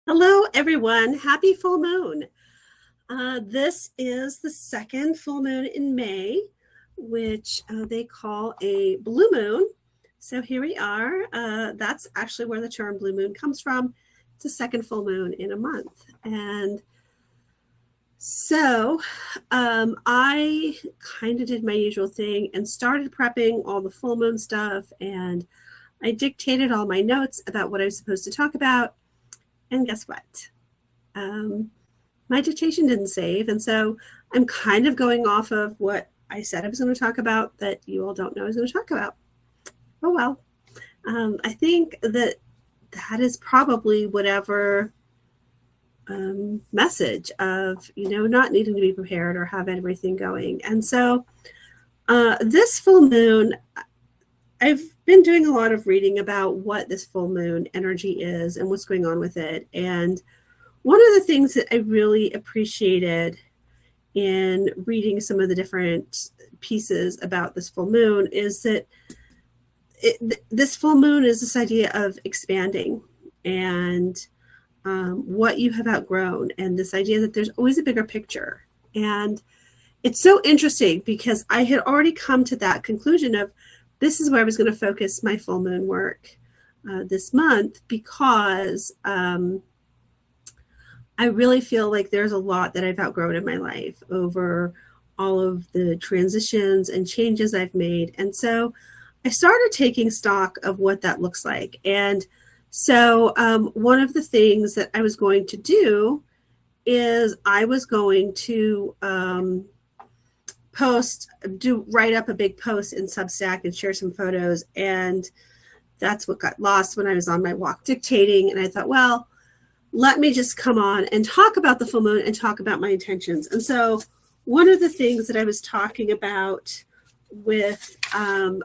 Hello, everyone. Happy full moon. This is the second full moon in May, which they call a blue moon. So here we are. That's actually where the term blue moon comes from. It's the second full moon in a month. And so I kind of did my usual thing and started prepping all the full moon stuff. And I dictated all my notes about what I was supposed to talk about. And guess what? My dictation didn't save. And so I'm kind of going off of what I said I was going to talk about that you all don't know I was going to talk about. Oh, well. I think that is probably whatever message of, not needing to be prepared or have everything going. And so this full moon, I've been doing a lot of reading about what this full moon energy is and what's going on with it. And one of the things that I really appreciated in reading some of the different pieces about this full moon is that this full moon is this idea of expanding and what you have outgrown, and this idea that there's always a bigger picture. And it's so interesting because I had already come to that conclusion of this is where I was going to focus my full moon work this month, because I really feel like there's a lot that I've outgrown in my life over all of the transitions and changes I've made. And so I started taking stock of what that looks like. And so one of the things that I was going to do is I was going to write up a big post in Substack and share some photos. And that's what got lost when I was on my walk dictating. And I thought, well, let me just come on and talk about the full moon and talk about my intentions. And so one of the things that I was talking about with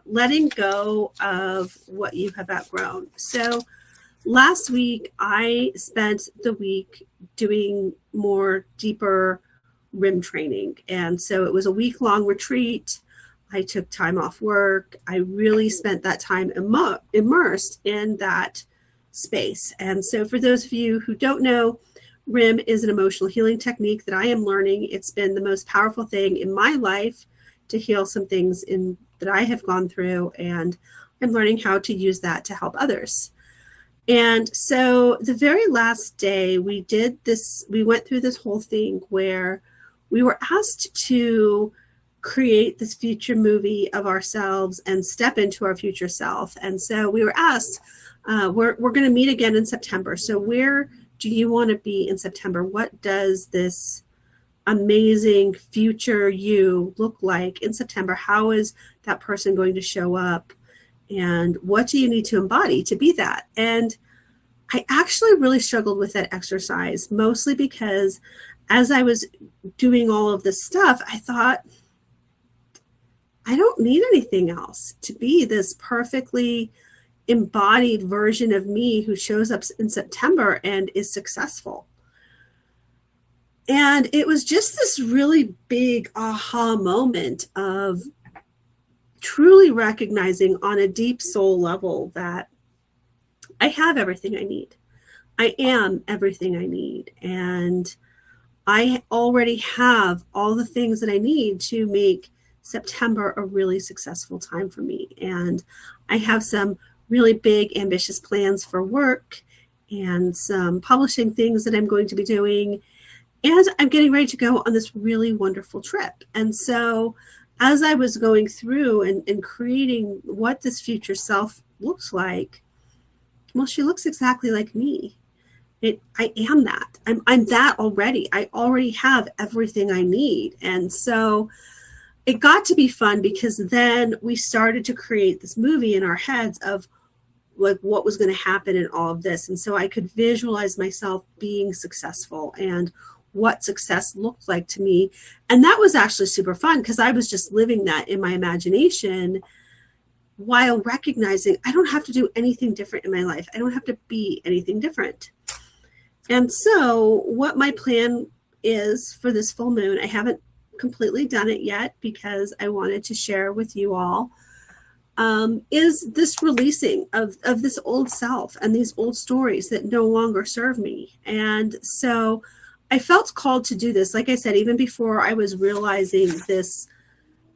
letting go of what you have outgrown. So last week, I spent the week doing more deeper RIM training. And so it was a week-long retreat. I took time off work. I really spent that time immersed in that space. And so for those of you who don't know, RIM is an emotional healing technique that I am learning. It's been the most powerful thing in my life to heal some things that I have gone through, and I'm learning how to use that to help others. And so the very last day we went through this whole thing where we were asked to create this future movie of ourselves and step into our future self. And so we were asked, we're going to meet again in September. So where do you want to be in September? What does this amazing future you look like in September? How is that person going to show up? And what do you need to embody to be that? And I actually really struggled with that exercise, mostly because as I was doing all of this stuff, I thought, I don't need anything else to be this perfectly embodied version of me who shows up in September and is successful. And it was just this really big aha moment of truly recognizing on a deep soul level that I have everything I need. I am everything I need. And I already have all the things that I need to make September a really successful time for me. And I have some really big, ambitious plans for work and some publishing things that I'm going to be doing. And I'm getting ready to go on this really wonderful trip. And so as I was going through and creating what this future self looks like, well, she looks exactly like me. I am that. I'm that already. I already have everything I need. And so it got to be fun because then we started to create this movie in our heads of like what was going to happen in all of this. And so I could visualize myself being successful and what success looked like to me. And that was actually super fun because I was just living that in my imagination while recognizing I don't have to do anything different in my life. I don't have to be anything different. And so what my plan is for this full moon, I haven't completely done it yet because I wanted to share with you all is this releasing of this old self and these old stories that no longer serve me. And so I felt called to do this. Like I said, even before I was realizing this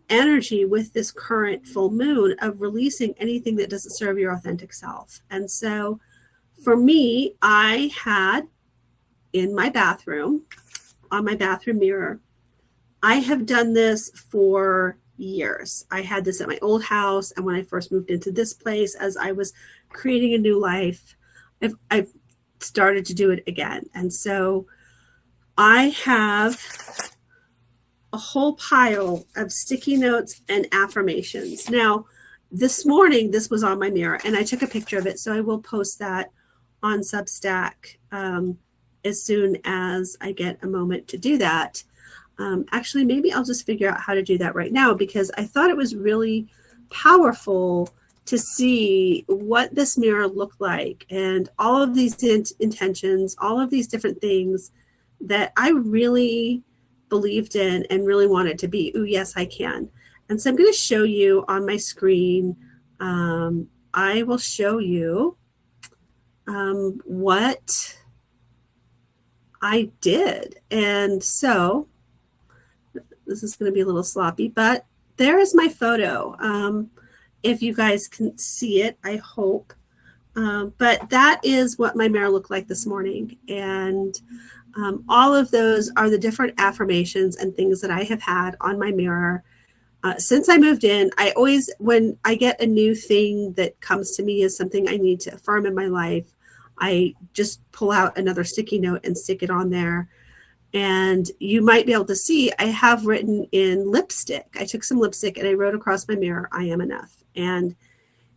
energy with this current full moon of releasing anything that doesn't serve your authentic self. And so for me, I had in my bathroom, on my bathroom mirror, I have done this for years. I had this at my old house, and when I first moved into this place, as I was creating a new life, I've started to do it again. And so I have a whole pile of sticky notes and affirmations. Now, this morning, this was on my mirror, and I took a picture of it, so I will post that on Substack as soon as I get a moment to do that. Actually, maybe I'll just figure out how to do that right now, because I thought it was really powerful to see what this mirror looked like and all of these intentions, all of these different things that I really believed in and really wanted to be. Ooh, yes, I can. And so I'm going to show you on my screen. I will show you what I did. And so this is going to be a little sloppy, but there is my photo. If you guys can see it, I hope. But that is what my mirror looked like this morning. And all of those are the different affirmations and things that I have had on my mirror. Since I moved in, I always, when I get a new thing that comes to me as something I need to affirm in my life, I just pull out another sticky note and stick it on there. And you might be able to see, I have written in lipstick. I took some lipstick and I wrote across my mirror, I am enough. And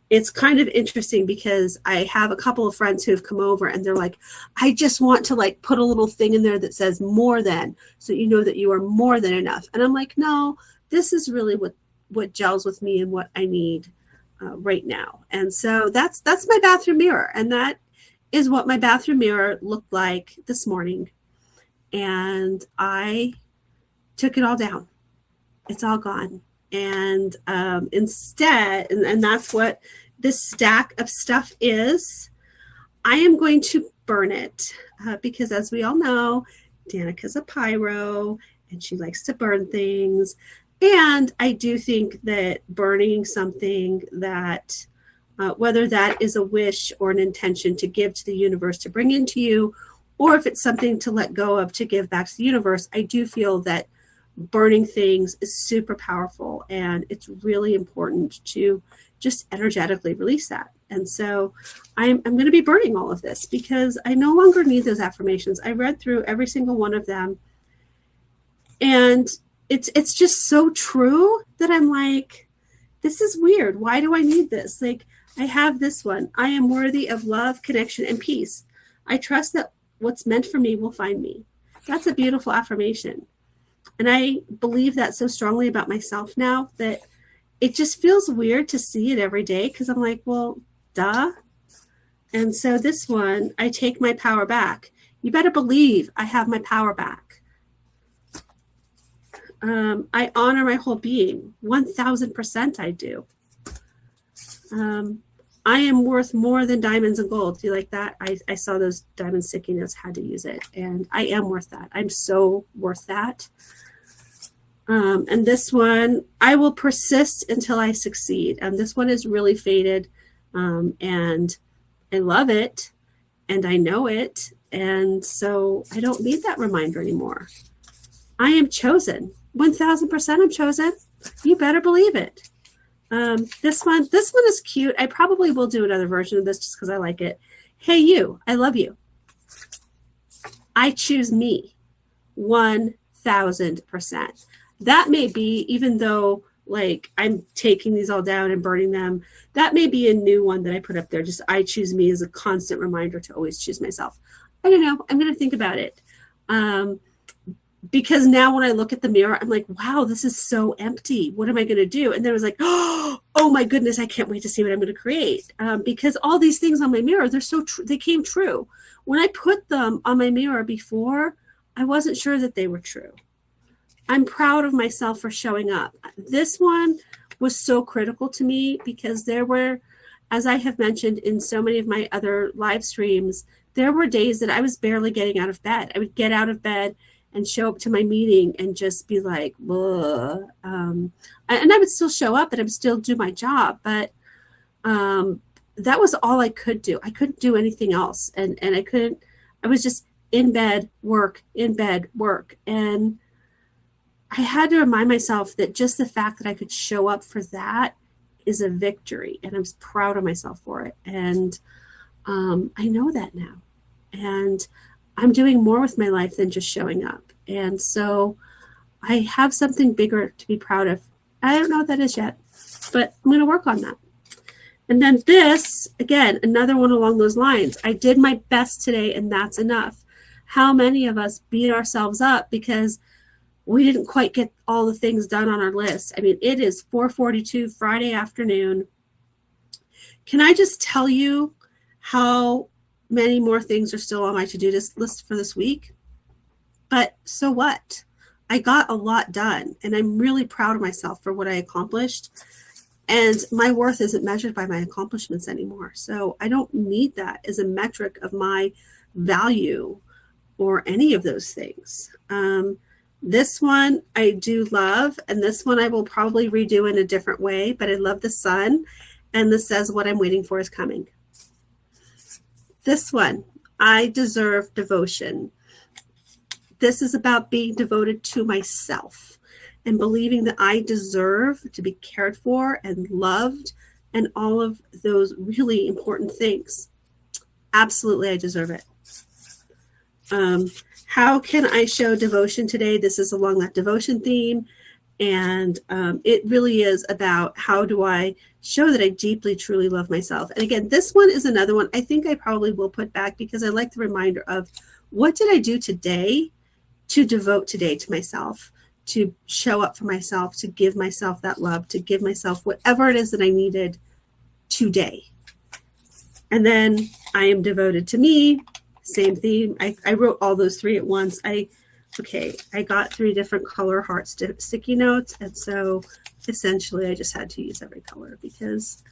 it's kind of interesting because I have a couple of friends who have come over and they're like, I just want to like put a little thing in there that says more than, so you know that you are more than enough. And I'm like, no, this is really what gels with me and what I need right now. And so that's my bathroom mirror. And that is what my bathroom mirror looked like this morning. And I took it all down. It's all gone. And instead, and that's what this stack of stuff is, I am going to burn it because, as we all know, Danica's a pyro and she likes to burn things. And I do think that burning something that, whether that is a wish or an intention to give to the universe to bring into you, or if it's something to let go of to give back to the universe, I do feel that burning things is super powerful, and it's really important to just energetically release that. And so I'm going to be burning all of this because I no longer need those affirmations. I read through every single one of them, and it's just so true that I'm like, this is weird. Why do I need this? Like, I have this one. I am worthy of love, connection, and peace. I trust that what's meant for me will find me. That's a beautiful affirmation. And I believe that so strongly about myself now that it just feels weird to see it every day because I'm like, well, duh. And so this one, I take my power back. You better believe I have my power back. I honor my whole being. 1,000% I do. I am worth more than diamonds and gold. Do you like that? I saw those diamond sticky notes, had to use it. And I am worth that. I'm so worth that. And this one, I will persist until I succeed. And this one is really faded. And I love it. And I know it. And so I don't need that reminder anymore. I am chosen. 1,000% I'm chosen. You better believe it. This one is cute. I probably will do another version of this just because I like it. Hey, you, I love you. I choose me 1,000%. That may be, even though like I'm taking these all down and burning them, that may be a new one that I put up there. Just I choose me as a constant reminder to always choose myself. I don't know. I'm going to think about it. Because now when I look at the mirror, I'm like, wow, this is so empty. What am I going to do? And then I was like, oh my goodness, I can't wait to see what I'm going to create. Because all these things on my mirror, they're so they came true. When I put them on my mirror before, I wasn't sure that they were true. I'm proud of myself for showing up. This one was so critical to me, because there were, as I have mentioned in so many of my other live streams, there were days that I was barely getting out of bed. I would get out of bed and show up to my meeting and just be like, and I would still show up and I would still do my job, but that was all I could do. I couldn't do anything else. And I was just in bed, work, in bed, work. And I had to remind myself that just the fact that I could show up for that is a victory. And I was proud of myself for it. And I know that now. And I'm doing more with my life than just showing up. And so I have something bigger to be proud of. I don't know what that is yet, but I'm going to work on that. And then this, again, another one along those lines. I did my best today, and that's enough. How many of us beat ourselves up because we didn't quite get all the things done on our list? I mean, it is 4:42 Friday afternoon. Can I just tell you how many more things are still on my to-do list for this week? But so what? I got a lot done, and I'm really proud of myself for what I accomplished. And my worth isn't measured by my accomplishments anymore. So I don't need that as a metric of my value or any of those things. This one I do love, and this one I will probably redo in a different way, but I love the sun. And this says, what I'm waiting for is coming. This one, I deserve devotion. This is about being devoted to myself and believing that I deserve to be cared for and loved and all of those really important things. Absolutely, I deserve it. How can I show devotion today? This is along that devotion theme. And it really is about how do I show that I deeply, truly love myself. And again, this one is another one I think I probably will put back because I like the reminder of what did I do today to devote today to myself, to show up for myself, to give myself that love, to give myself whatever it is that I needed today. And then I am devoted to me, same theme. I wrote all those three at once. I got 3 different color heart sticky notes. And so essentially I just had to use every color because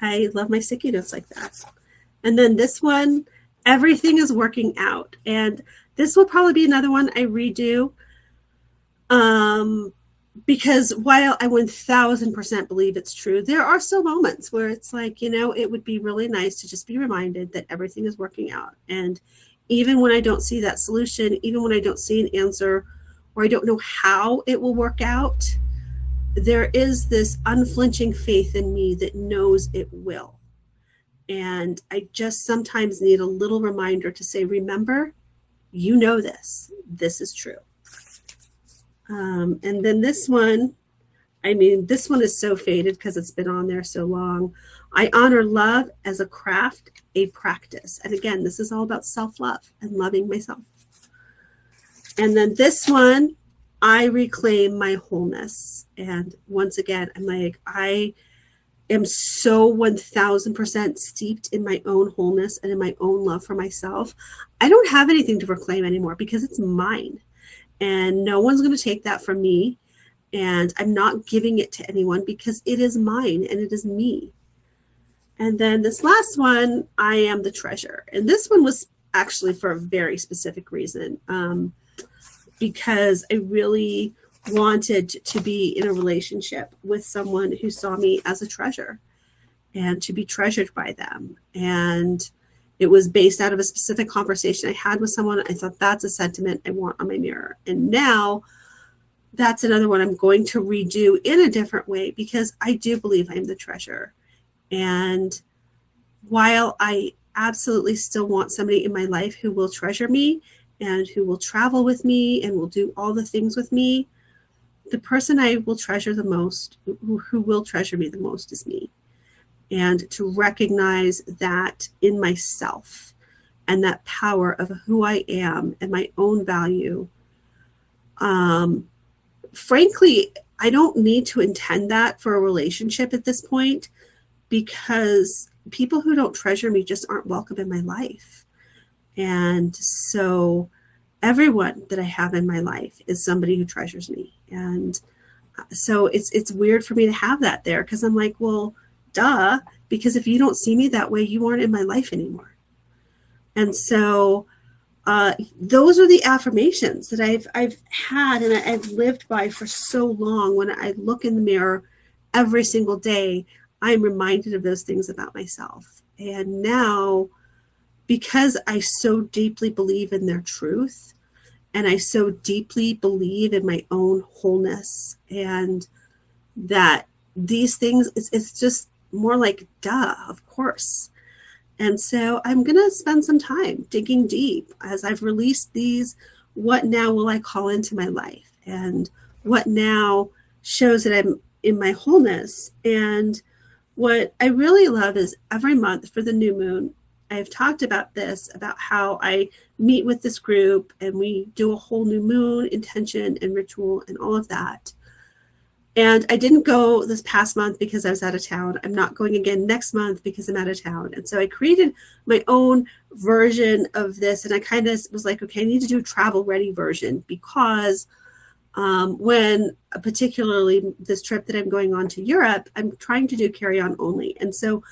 I love my sticky notes like that. And then this one, everything is working out. And this will probably be another one I redo. Because while I 1000% believe it's true, there are still moments where it's like, it would be really nice to just be reminded that everything is working out. And even when I don't see that solution, even when I don't see an answer, or I don't know how it will work out, there is this unflinching faith in me that knows it will. And I just sometimes need a little reminder to say, remember, you know this. This is true. And then this one, this one is so faded because it's been on there so long. I honor love as a craft, a practice. And again, this is all about self-love and loving myself. And then this one, I reclaim my wholeness. And once again, I'm like, I am so 1000% steeped in my own wholeness and in my own love for myself. I don't have anything to reclaim anymore because it's mine. And no one's going to take that from me. And I'm not giving it to anyone because it is mine and it is me. And then this last one, I am the treasure. And this one was actually for a very specific reason, because I really wanted to be in a relationship with someone who saw me as a treasure and to be treasured by them. And it was based out of a specific conversation I had with someone. I thought that's a sentiment I want on my mirror. And now that's another one I'm going to redo in a different way because I do believe I'm the treasure. And while I absolutely still want somebody in my life who will treasure me and who will travel with me and will do all the things with me, the person I will treasure the most, who will treasure me the most, is me. And to recognize that in myself and that power of who I am and my own value. Frankly, I don't need to intend that for a relationship at this point because people who don't treasure me just aren't welcome in my life. And so everyone that I have in my life is somebody who treasures me. And So it's weird for me to have that there, because I'm like, well, duh, because if you don't see me that way, you aren't in my life anymore. And so those are the affirmations that I've had and I've lived by for so long. When I look in the mirror every single day, I'm reminded of those things about myself. And now, because I so deeply believe in their truth, and I so deeply believe in my own wholeness, and that these things, it's just more like, duh, of course. And so I'm going to spend some time digging deep as I've released these. What now will I call into my life? And what now shows that I'm in my wholeness? And what I really love is every month for the new moon, I've talked about this, about how I meet with this group and we do a whole new moon intention and ritual and all of that. And I didn't go this past month because I was out of town. I'm not going again next month because I'm out of town. And so I created my own version of this. And I kind of was like, okay, I need to do a travel ready version, because when particularly this trip that I'm going on to Europe, I'm trying to do carry on only. And so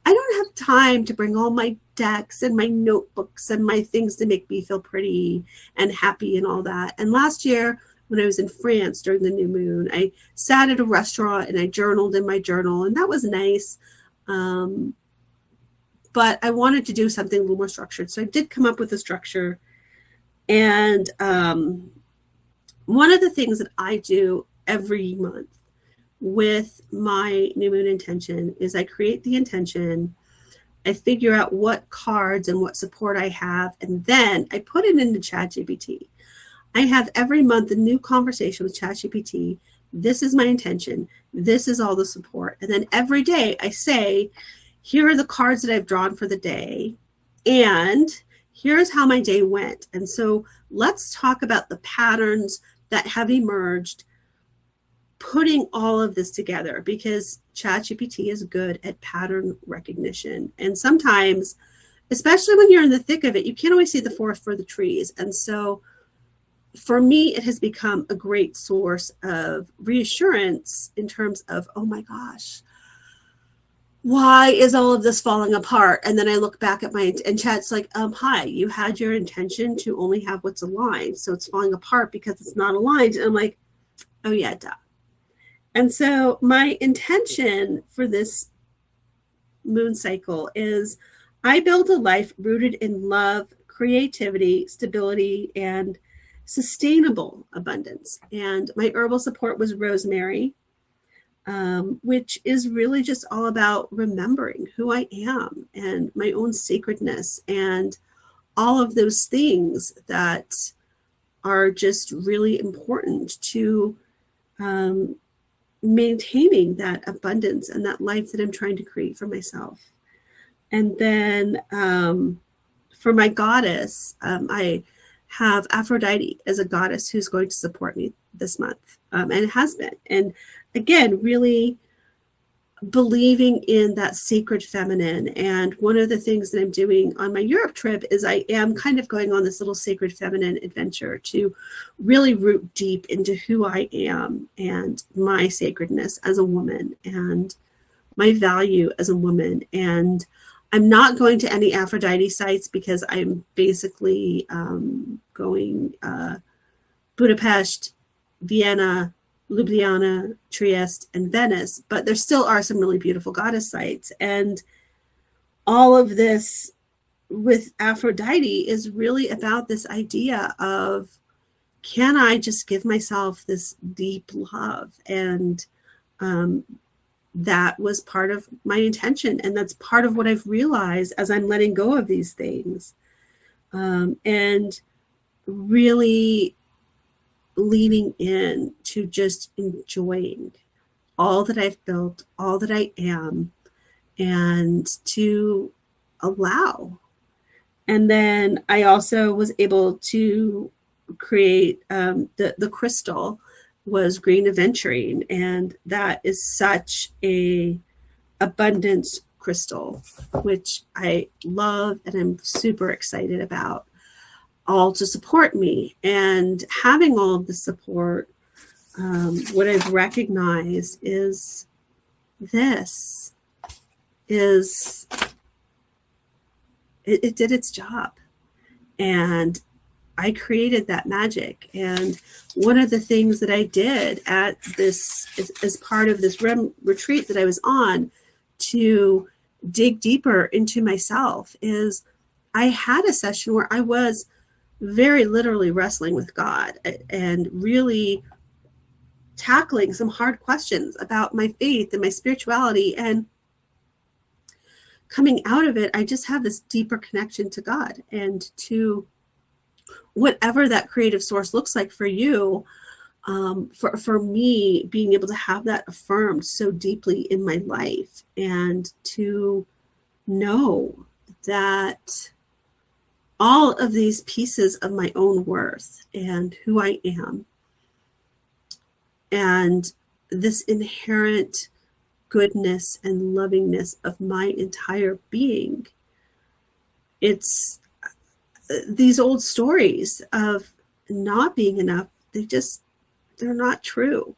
I don't have time to bring all my decks and my notebooks and my things to make me feel pretty and happy and all that. And last year, when I was in France during the new moon, I sat at a restaurant and I journaled in my journal, and that was nice. But I wanted to do something a little more structured. So I did come up with a structure. And one of the things that I do every month with my new moon intention is I create the intention, I figure out what cards and what support I have, and then I put it into ChatGPT. I have every month a new conversation with ChatGPT. This is my intention. This is all the support. And then every day I say, here are the cards that I've drawn for the day, and here's how my day went. And so let's talk about the patterns that have emerged, putting all of this together, because ChatGPT is good at pattern recognition. And sometimes, especially when you're in the thick of it, you can't always see the forest for the trees. And so for me, it has become a great source of reassurance in terms of, oh my gosh, why is all of this falling apart? And then I look back at and Chat's like, hi, you had your intention to only have what's aligned. So it's falling apart because it's not aligned. And I'm like, oh yeah, duh. And so my intention for this moon cycle is I build a life rooted in love, creativity, stability, and sustainable abundance. And my herbal support was rosemary, which is really just all about remembering who I am and my own sacredness and all of those things that are just really important to maintaining that abundance and that life that I'm trying to create for myself. And then for my goddess, I have Aphrodite as a goddess who's going to support me this month, and it has been. And again, really believing in that sacred feminine. And one of the things that I'm doing on my Europe trip is I am kind of going on this little sacred feminine adventure to really root deep into who I am and my sacredness as a woman and my value as a woman. And I'm not going to any Aphrodite sites because I'm basically going Budapest, Vienna, Ljubljana, Trieste, and Venice, but there still are some really beautiful goddess sites. And all of this with Aphrodite is really about this idea of, can I just give myself this deep love? And that was part of my intention. And that's part of what I've realized as I'm letting go of these things. And really leaning in to just enjoying all that I've built, all that I am, and to allow. And then I also was able to create the crystal was green aventurine, and that is such a abundance crystal, which I love and I'm super excited about, all to support me. And having all of the support what I've recognized is this is it did its job, and I created that magic. And one of the things that I did at this, as part of this retreat that I was on to dig deeper into myself, is I had a session where I was very literally wrestling with God and really tackling some hard questions about my faith and my spirituality. And coming out of it, I just have this deeper connection to God and to whatever that creative source looks like for you. For me, being able to have that affirmed so deeply in my life, and to know that all of these pieces of my own worth and who I am, and this inherent goodness and lovingness of my entire being, it's these old stories of not being enough, they're not true.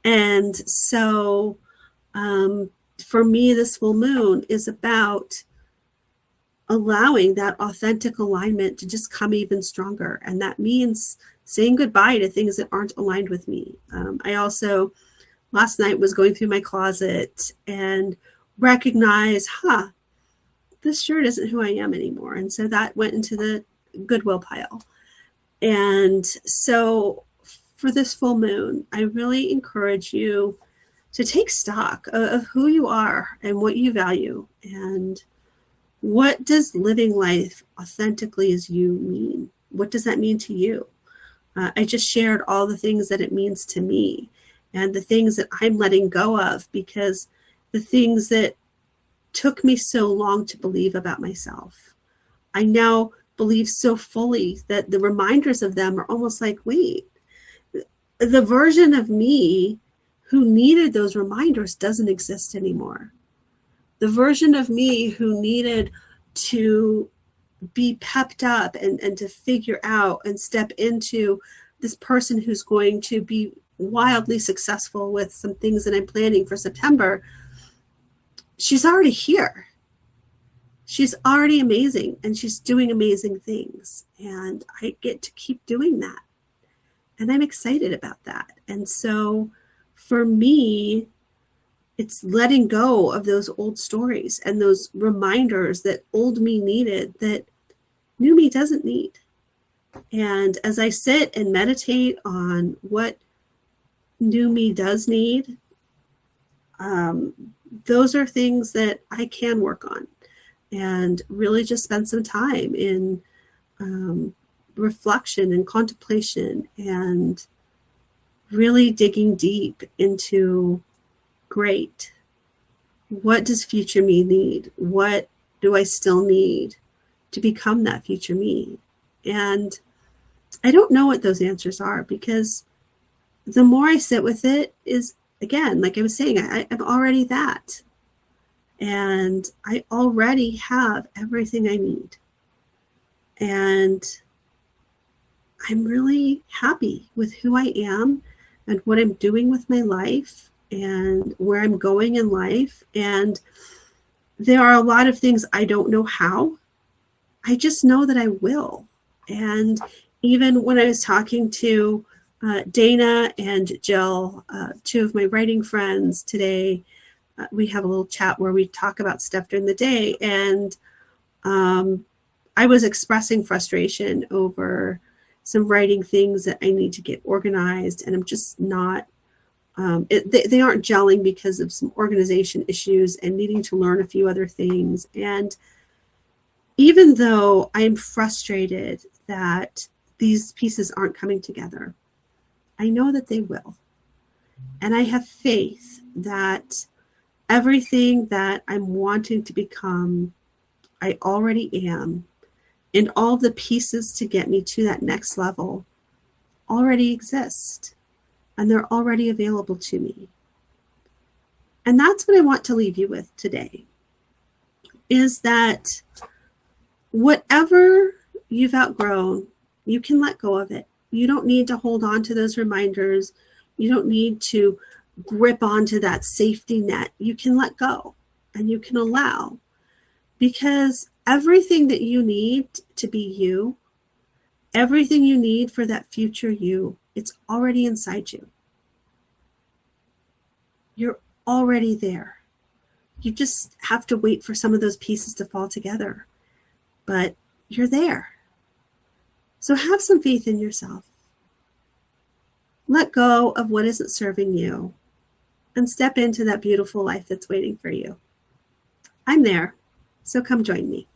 And so for me, this full moon is about allowing that authentic alignment to just come even stronger. And that means saying goodbye to things that aren't aligned with me. I also, last night, was going through my closet and recognized, this shirt isn't who I am anymore. And so that went into the Goodwill pile. And so for this full moon, I really encourage you to take stock of who you are and what you value, and what does living life authentically as you mean? What does that mean to you? I just shared all the things that it means to me, and the things that I'm letting go of, because the things that took me so long to believe about myself, I now believe so fully that the reminders of them are almost like, wait, the version of me who needed those reminders doesn't exist anymore. The version of me who needed to be pepped up and to figure out and step into this person who's going to be wildly successful with some things that I'm planning for September, she's already here. She's already amazing, and she's doing amazing things. And I get to keep doing that. And I'm excited about that. And so for me, it's letting go of those old stories and those reminders that old me needed that new me doesn't need. And as I sit and meditate on what new me does need, those are things that I can work on, and really just spend some time in reflection and contemplation, and really digging deep into, great, what does future me need? What do I still need to become that future me? And I don't know what those answers are, because the more I sit with it is, again, like I was saying, I'm already that. And I already have everything I need. And I'm really happy with who I am and what I'm doing with my life and where I'm going in life. And there are a lot of things I don't know how. I just know that I will. And even when I was talking to Dana and Jill, two of my writing friends today, we have a little chat where we talk about stuff during the day. And I was expressing frustration over some writing things that I need to get organized. And I'm just not, they aren't gelling because of some organization issues and needing to learn a few other things. And even though I'm frustrated that these pieces aren't coming together, I know that they will. And I have faith that everything that I'm wanting to become, I already am. And all the pieces to get me to that next level already exist. And they're already available to me. And that's what I want to leave you with today, is that whatever you've outgrown, you can let go of it. You don't need to hold on to those reminders. You don't need to grip onto that safety net. You can let go and you can allow, because everything that you need to be you, everything you need for that future you, it's already inside you. You're already there. You just have to wait for some of those pieces to fall together. But you're there. So have some faith in yourself. Let go of what isn't serving you and step into that beautiful life that's waiting for you. I'm there, so come join me.